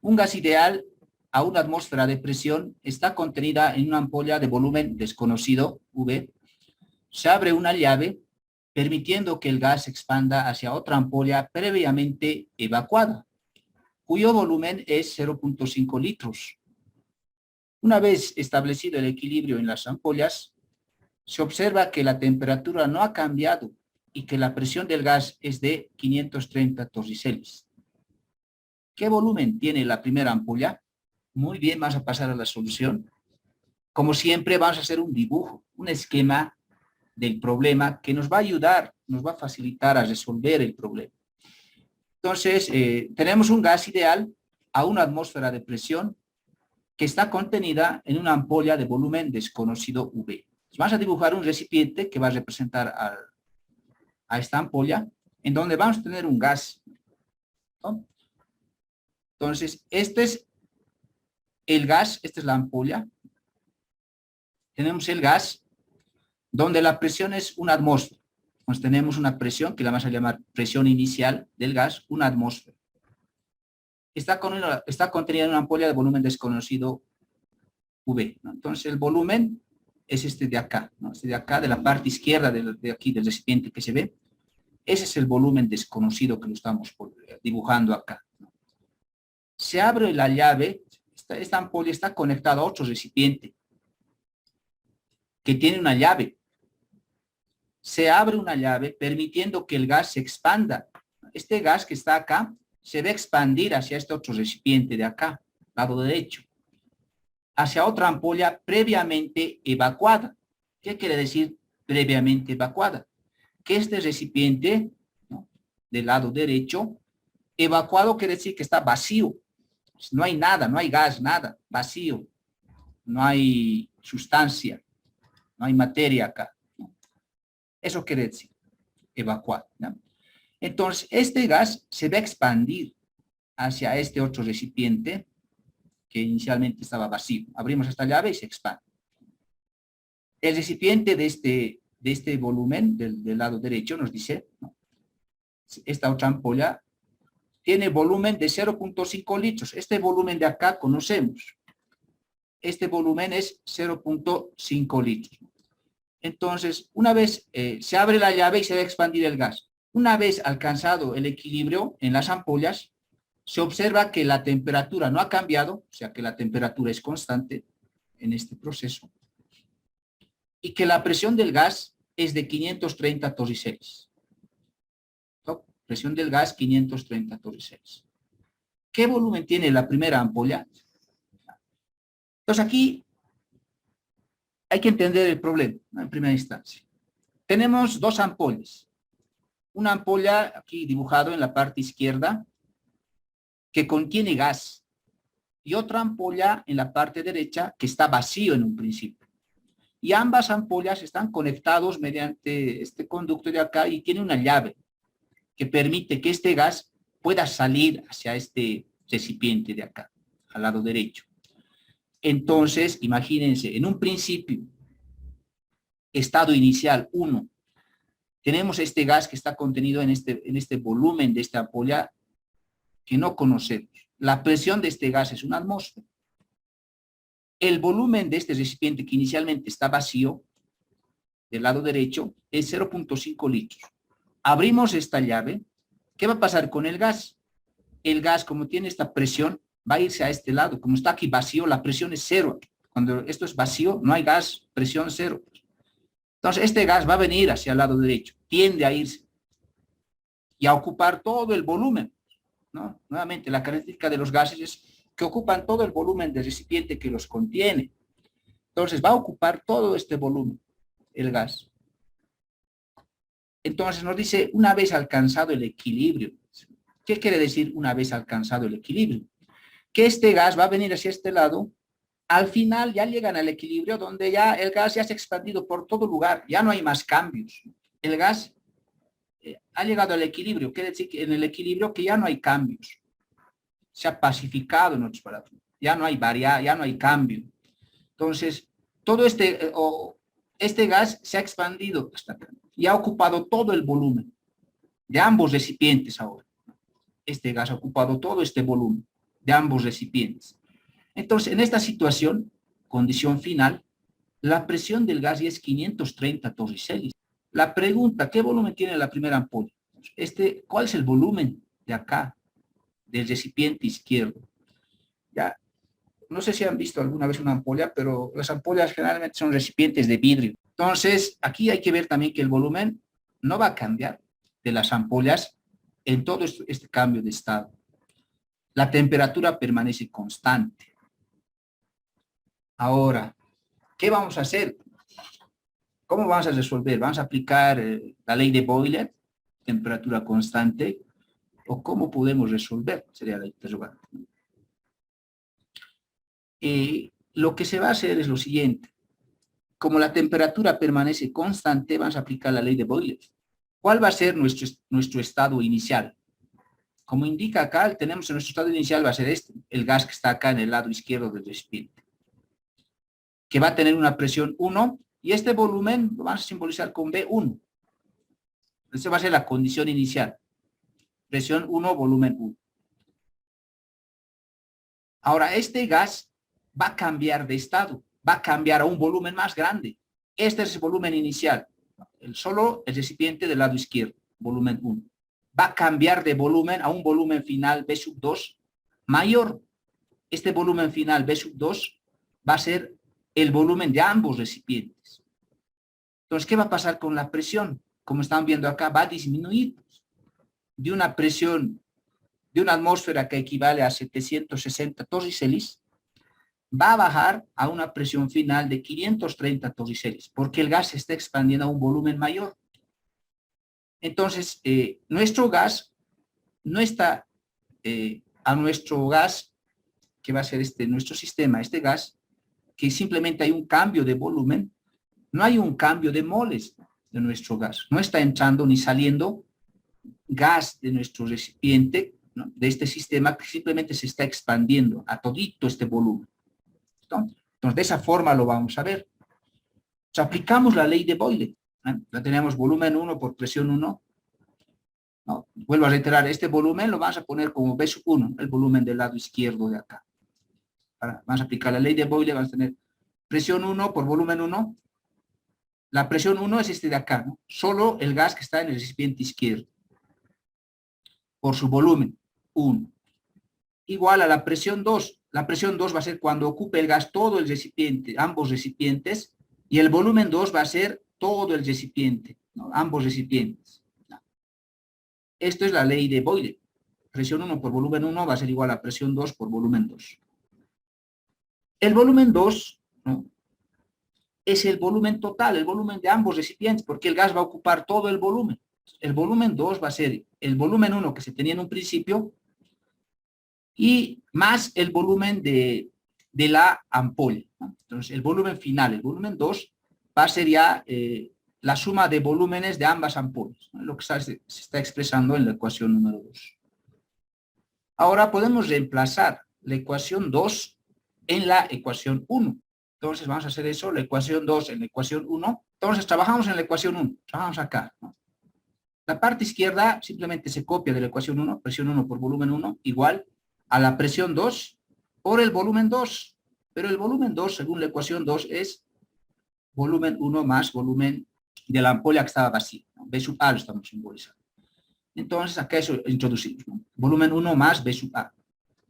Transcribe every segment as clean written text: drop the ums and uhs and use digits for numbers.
Un gas ideal a una atmósfera de presión está contenida en una ampolla de volumen desconocido, V. Se abre una llave permitiendo que el gas se expanda hacia otra ampolla previamente evacuada, cuyo volumen es 0.5 litros. Una vez establecido el equilibrio en las ampollas, se observa que la temperatura no ha cambiado y que la presión del gas es de 530 torriceles. ¿Qué volumen tiene la primera ampolla? Muy bien, vamos a pasar a la solución. Como siempre, vamos a hacer un dibujo, un esquema del problema que nos va a ayudar, nos va a facilitar a resolver el problema. Entonces, tenemos un gas ideal a una atmósfera de presión que está contenida en una ampolla de volumen desconocido V. Vamos a dibujar un recipiente que va a representar a esta ampolla, en donde vamos a tener un gas, ¿no? Entonces, este es el gas, esta es la ampolla. Tenemos el gas, donde la presión es una atmósfera. Entonces tenemos una presión que la vamos a llamar presión inicial del gas, una atmósfera. Está contenida en una ampolla de volumen desconocido V, ¿no? Entonces el volumen es este de acá, ¿no? Este de acá, de la parte izquierda de aquí del recipiente que se ve. Ese es el volumen desconocido que lo estamos dibujando acá, ¿no? Se abre la llave, esta ampolla está conectada a otro recipiente que tiene una llave. Se abre una llave permitiendo que el gas se expanda. Este gas que está acá se va a expandir hacia este otro recipiente de acá, lado derecho, hacia otra ampolla previamente evacuada. ¿Qué quiere decir previamente evacuada? Que este recipiente, ¿no?, del lado derecho, evacuado quiere decir que está vacío. No hay nada, no hay gas, nada, vacío. No hay sustancia, no hay materia acá. Eso quiere decir evacuar, ¿no? Entonces, este gas se va a expandir hacia este otro recipiente que inicialmente estaba vacío. Abrimos esta llave y se expande. El recipiente de este volumen del lado derecho nos dice, ¿no?, esta otra ampolla tiene volumen de 0.5 litros. Este volumen de acá conocemos. Este volumen es 0.5 litros. Entonces, una vez se abre la llave y se va a expandir el gas. Una vez alcanzado el equilibrio en las ampollas, se observa que la temperatura no ha cambiado, o sea que la temperatura es constante en este proceso, y que la presión del gas es de 530 torriceles. ¿No? Presión del gas 530 torriceles. ¿Qué volumen tiene la primera ampolla? Entonces aquí hay que entender el problema, ¿no?, en primera instancia. Tenemos dos ampollas. Una ampolla aquí dibujado en la parte izquierda que contiene gas y otra ampolla en la parte derecha que está vacío en un principio. Y ambas ampollas están conectados mediante este conducto de acá y tiene una llave que permite que este gas pueda salir hacia este recipiente de acá, al lado derecho. Entonces, imagínense, en un principio, estado inicial 1, tenemos este gas que está contenido en este volumen de esta ampolla que no conocemos. La presión de este gas es una atmósfera. El volumen de este recipiente que inicialmente está vacío, del lado derecho, es 0.5 litros. Abrimos esta llave. ¿Qué va a pasar con el gas? El gas, como tiene esta presión, va a irse a este lado. Como está aquí vacío, la presión es cero. Cuando esto es vacío, no hay gas, presión cero. Entonces, este gas va a venir hacia el lado derecho, tiende a irse y a ocupar todo el volumen, ¿no? Nuevamente, la característica de los gases es que ocupan todo el volumen del recipiente que los contiene. Entonces, va a ocupar todo este volumen, el gas. Entonces, nos dice, una vez alcanzado el equilibrio. ¿Qué quiere decir una vez alcanzado el equilibrio? Que este gas va a venir hacia este lado. Al final ya llegan al equilibrio donde ya el gas ya se ha expandido por todo lugar, ya no hay más cambios. El gas ha llegado al equilibrio, quiere decir que en el equilibrio que ya no hay cambios. Se ha pacificado en otras palabras. Ya no hay variedad, ya no hay cambio. Entonces, todo este gas se ha expandido hasta acá y ha ocupado todo el volumen de ambos recipientes ahora. Este gas ha ocupado todo este volumen. de ambos recipientes. Entonces, en esta situación, condición final, la presión del gas ya es 530 torricelli. La pregunta, ¿qué volumen tiene la primera ampolla? ¿Cuál es el volumen de acá, del recipiente izquierdo? Ya, no sé si han visto alguna vez una ampolla, pero las ampollas generalmente son recipientes de vidrio. Entonces, aquí hay que ver también que el volumen no va a cambiar de las ampollas en todo este cambio de estado. La temperatura permanece constante. Ahora, ¿qué vamos a hacer? ¿Cómo vamos a resolver? ¿Vamos a aplicar la ley de Boyle, temperatura constante? ¿O cómo podemos resolver? Sería la interrogante. Lo que se va a hacer es lo siguiente. Como la temperatura permanece constante, vamos a aplicar la ley de Boyle. ¿Cuál va a ser nuestro estado inicial? Como indica acá, tenemos en nuestro estado inicial va a ser el gas que está acá en el lado izquierdo del recipiente, que va a tener una presión 1, y este volumen lo vamos a simbolizar con B1. Esa va a ser la condición inicial. Presión 1, volumen 1. Ahora, este gas va a cambiar de estado, va a cambiar a un volumen más grande. Este es el volumen inicial, solo el recipiente del lado izquierdo, volumen 1. Va a cambiar de volumen a un volumen final B2 mayor. Este volumen final B2 va a ser el volumen de ambos recipientes. Entonces, ¿qué va a pasar con la presión? Como están viendo acá, va a disminuir de una presión de una atmósfera que equivale a 760 torricellis, va a bajar a una presión final de 530 torricellis, porque el gas se está expandiendo a un volumen mayor. Entonces, nuestro gas no está a nuestro gas, que va a ser nuestro sistema, este gas, que simplemente hay un cambio de volumen, no hay un cambio de moles de nuestro gas. No está entrando ni saliendo gas de nuestro recipiente, ¿no?, de este sistema, que simplemente se está expandiendo a todito este volumen. Entonces, de esa forma lo vamos a ver. Entonces, aplicamos la ley de Boyle. Ya tenemos volumen 1 por presión 1. ¿No? Vuelvo a reiterar, este volumen lo vamos a poner como B1, el volumen del lado izquierdo de acá. Vamos a aplicar la ley de Boyle, vamos a tener presión 1 por volumen 1. La presión 1 es de acá, ¿no? Solo el gas que está en el recipiente izquierdo, por su volumen, 1. Igual a la presión 2. La presión 2 va a ser cuando ocupe el gas todo el recipiente, ambos recipientes, y el volumen 2 va a ser todo el recipiente, ¿no?, ambos recipientes. Esto es la ley de Boyle. Presión 1 por volumen 1 va a ser igual a presión 2 por volumen 2. El volumen 2, ¿no?, es el volumen total, el volumen de ambos recipientes, porque el gas va a ocupar todo el volumen. El volumen 2 va a ser el volumen 1 que se tenía en un principio, y más el volumen de la ampolla, ¿no? Entonces, el volumen final, el volumen 2, va a ser ya la suma de volúmenes de ambas ampollas, ¿no?, lo que se está expresando en la ecuación número 2. Ahora podemos reemplazar la ecuación 2 en la ecuación 1. Entonces vamos a hacer eso, la ecuación 2 en la ecuación 1. Entonces trabajamos en la ecuación 1, trabajamos acá, ¿no? La parte izquierda simplemente se copia de la ecuación 1, presión 1 por volumen 1, igual a la presión 2 por el volumen 2. Pero el volumen 2, según la ecuación 2, es volumen 1 más volumen de la ampolla que estaba vacía, ¿no? B sub A lo estamos simbolizando. Entonces acá eso introducimos, ¿no?, volumen 1 más B sub A,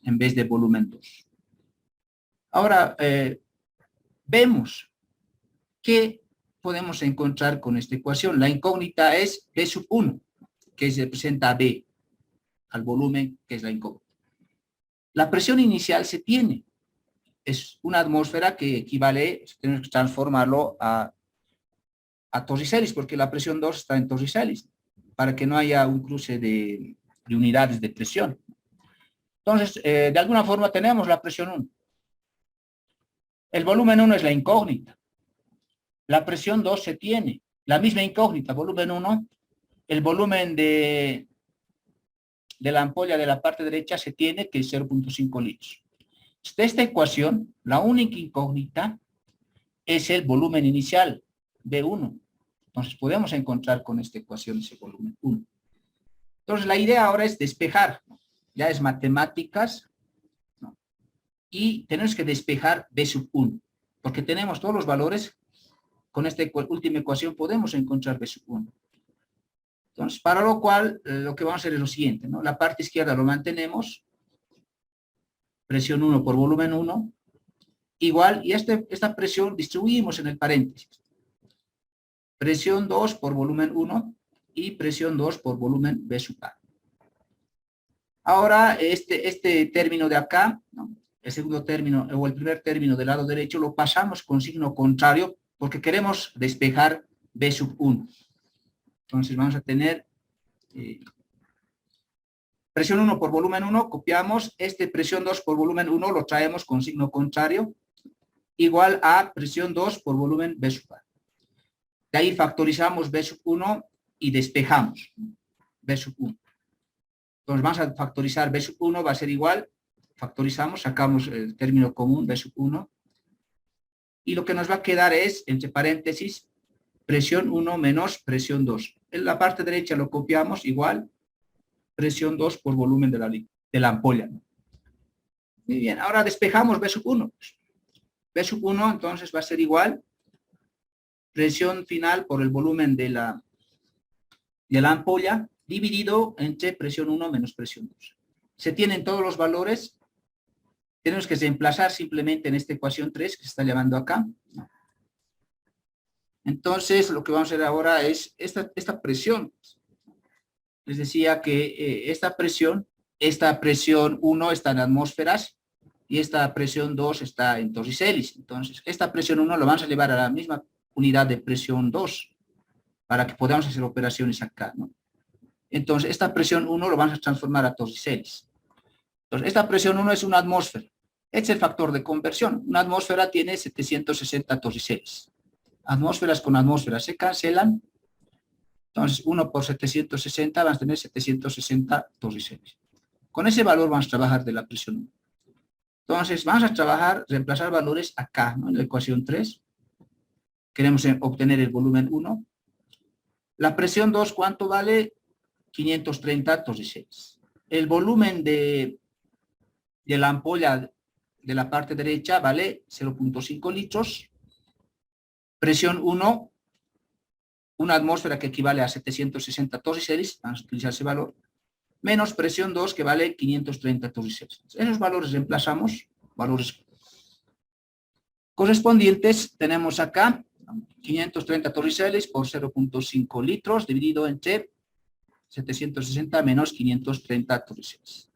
en vez de volumen 2. Ahora, vemos que podemos encontrar con esta ecuación. La incógnita es B sub 1, que representa a B, al volumen, que es la incógnita. La presión inicial se tiene. Es una atmósfera que equivale, tenemos que transformarlo a torricellis, porque la presión 2 está en torricellis, para que no haya un cruce de unidades de presión. Entonces, de alguna forma tenemos la presión 1. El volumen 1 es la incógnita. La presión 2 se tiene. La misma incógnita, volumen 1, el volumen de la ampolla de la parte derecha se tiene, que es 0.5 litros. De esta ecuación, la única incógnita es el volumen inicial, B1. Entonces, podemos encontrar con esta ecuación ese volumen 1. Entonces, la idea ahora es despejar. Ya es matemáticas, y tenemos que despejar B sub 1, porque tenemos todos los valores. Con esta última ecuación podemos encontrar B sub 1. Entonces, para lo cual, lo que vamos a hacer es lo siguiente, ¿no? La parte izquierda lo mantenemos, presión 1 por volumen 1, igual, y esta presión distribuimos en el paréntesis. Presión 2 por volumen 1 y presión 2 por volumen B sub A. Ahora, este término de acá, ¿no? El segundo término o el primer término del lado derecho lo pasamos con signo contrario porque queremos despejar B sub 1. Entonces vamos a tener presión 1 por volumen 1, copiamos, presión 2 por volumen 1 lo traemos con signo contrario, igual a presión 2 por volumen B sub A. De ahí factorizamos B sub 1 y despejamos B sub 1. Entonces vamos a factorizar B sub 1, va a ser igual, factorizamos, sacamos el término común B sub 1, y lo que nos va a quedar es, entre paréntesis, presión 1 menos presión 2. En la parte derecha lo copiamos igual, presión 2 por volumen de la ampolla. Muy bien, ahora despejamos B sub 1. B sub 1 entonces va a ser igual, presión final por el volumen de la ampolla, dividido entre presión 1 menos presión 2. Se tienen todos los valores, tenemos que reemplazar simplemente en esta ecuación 3 que se está llevando acá. Entonces, lo que vamos a hacer ahora es esta presión. Les decía que esta presión 1 está en atmósferas y esta presión 2 está en Torricellis. Entonces, esta presión 1 lo vamos a llevar a la misma unidad de presión 2 para que podamos hacer operaciones acá, ¿no? Entonces, esta presión 1 lo vamos a transformar a Torricellis. Entonces, esta presión 1 es una atmósfera. Este es el factor de conversión. Una atmósfera tiene 760 Torricellis. Atmósferas con atmósferas se cancelan. Entonces, 1 por 760 vamos a tener 760 Torricellis. Con ese valor vamos a trabajar de la presión 1. Entonces, vamos a trabajar, reemplazar valores acá, ¿no? En la ecuación 3. Queremos obtener el volumen 1. La presión 2, ¿cuánto vale? 530 Torricellis. El volumen de la ampolla de la parte derecha vale 0.5 litros. Presión 1, una atmósfera que equivale a 760 Torricellis, vamos a utilizar ese valor, menos presión 2 que vale 530 Torricellis. Esos valores reemplazamos, valores correspondientes, tenemos acá 530 Torricellis por 0.5 litros dividido entre 760 menos 530 Torricellis.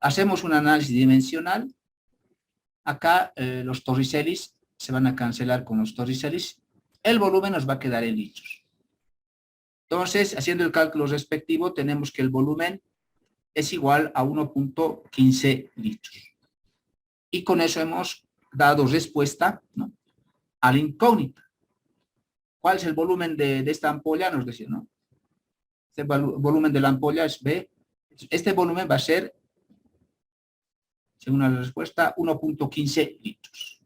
Hacemos un análisis dimensional. Acá los Torricellis se van a cancelar con los Torricellis. El volumen nos va a quedar en litros. Entonces, haciendo el cálculo respectivo, tenemos que el volumen es igual a 1.15 litros. Y con eso hemos dado respuesta, ¿no?, a la incógnita. ¿Cuál es el volumen de esta ampolla? Nos decía, ¿no? Este volumen de la ampolla es B. Este volumen va a ser, según la respuesta, 1.15 litros.